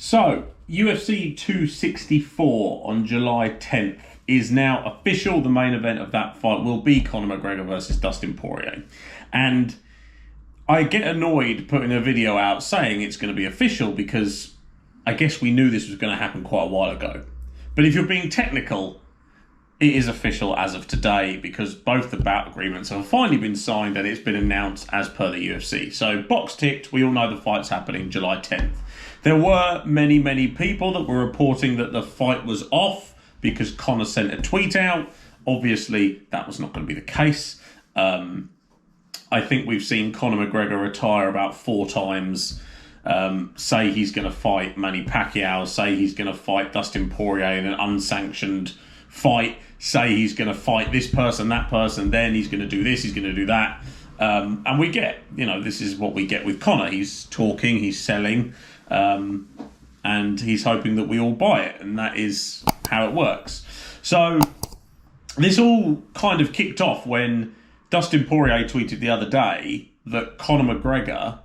So, UFC 264 on July 10th is now official. The main event of that fight will be Conor McGregor versus Dustin Poirier. And I get annoyed putting a video out saying it's going to be official because I guess we knew this was going to happen quite a while ago. But if you're being technical, it is official as of today because both the bout agreements have finally been signed and it's been announced as per the UFC. So box ticked, we all know the fight's happening July 10th. There were many people that were reporting that the fight was off because Conor sent a tweet out. Obviously, that was not going to be the case. I think we've seen Conor McGregor retire about 4 times. Say he's going to fight Manny Pacquiao, say he's going to fight Dustin Poirier in an unsanctioned fight, say he's going to fight this person, that person, then he's going to do this, he's going to do that. And we get, this is what we get with Conor. He's talking, he's selling, and he's hoping that we all buy it, and that is how it works. So this all kind of kicked off when Dustin Poirier tweeted the other day that Conor McGregor,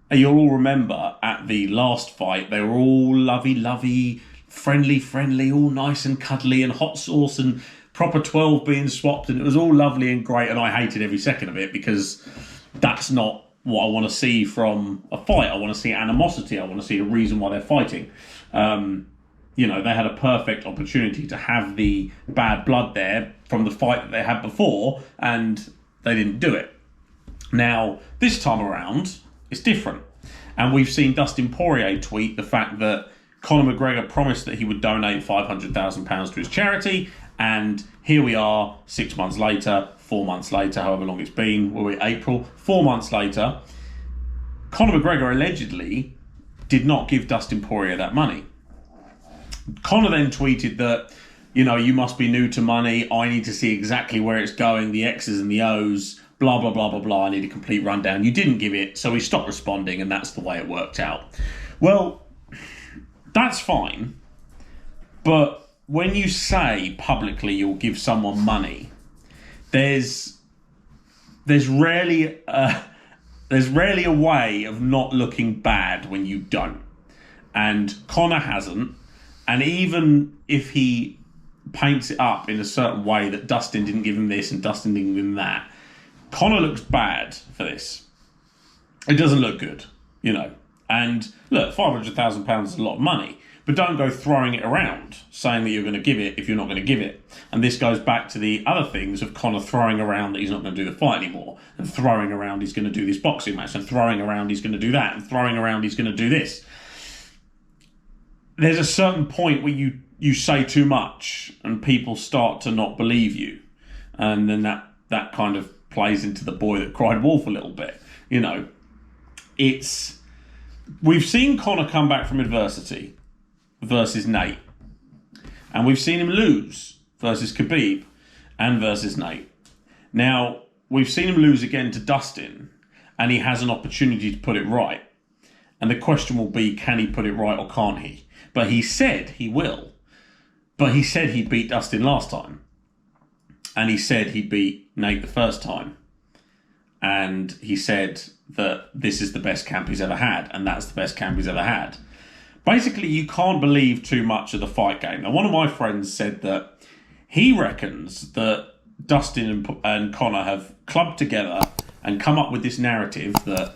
you'll all remember at the last fight, they were all lovey, friendly, all nice and cuddly and hot sauce and proper 12 being swapped, and it was all lovely and great, and I hated every second of it because that's not what I want to see from a fight. I want to see animosity. I want to see a reason why they're fighting. They had a perfect opportunity to have the bad blood there from the fight that they had before, and they didn't do it. Now, this time around, it's different. And we've seen Dustin Poirier tweet the fact that Conor McGregor promised that he would donate £500,000 to his charity, and here we are 6 months later, 4 months later, however long it's been, we're April, 4 months later, Conor McGregor allegedly did not give Dustin Poirier that money. Conor then tweeted that, you must be new to money, I need to see exactly where it's going, the X's and the O's, blah, blah, blah, blah, blah, I need a complete rundown. You didn't give it, so he stopped responding, and that's the way it worked out. Well, that's fine, but when you say publicly you'll give someone money, there's rarely a way of not looking bad when you don't. And Conor hasn't. And even if he paints it up in a certain way that Dustin didn't give him this and Dustin didn't give him that, Conor looks bad for this. It doesn't look good, And look, £500,000 is a lot of money. But don't go throwing it around, saying that you're going to give it if you're not going to give it. And this goes back to the other things of Conor throwing around that he's not going to do the fight anymore, and throwing around he's going to do this boxing match, and throwing around he's going to do that, and throwing around he's going to do this. There's a certain point where you say too much, and people start to not believe you. And then that kind of plays into the boy that cried wolf a little bit. We've seen Conor come back from adversity versus Nate. And we've seen him lose versus Khabib and versus Nate. Now, we've seen him lose again to Dustin, and he has an opportunity to put it right. And the question will be, can he put it right or can't he? But he said he will. But he said he beat Dustin last time. And he said he beat Nate the first time. And he said that this is the best camp he's ever had, and that's the best camp he's ever had. Basically, you can't believe too much of the fight game. Now, one of my friends said that he reckons that Dustin and Conor have clubbed together and come up with this narrative that,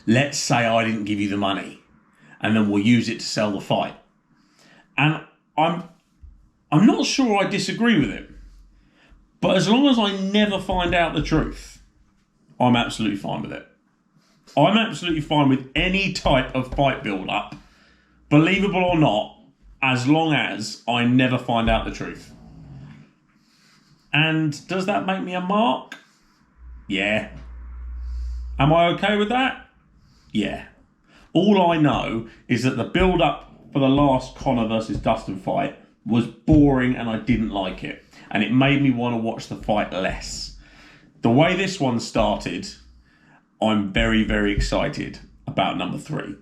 let's say I didn't give you the money, and then we'll use it to sell the fight. And I'm not sure I disagree with him. But as long as I never find out the truth, I'm absolutely fine with it. I'm absolutely fine with any type of fight build-up, believable or not, as long as I never find out the truth. And does that make me a mark? Yeah. Am I okay with that? Yeah. All I know is that the build-up for the last Conor versus Dustin fight was boring and I didn't like it. And it made me want to watch the fight less. The way this one started, I'm very, very excited about number 3.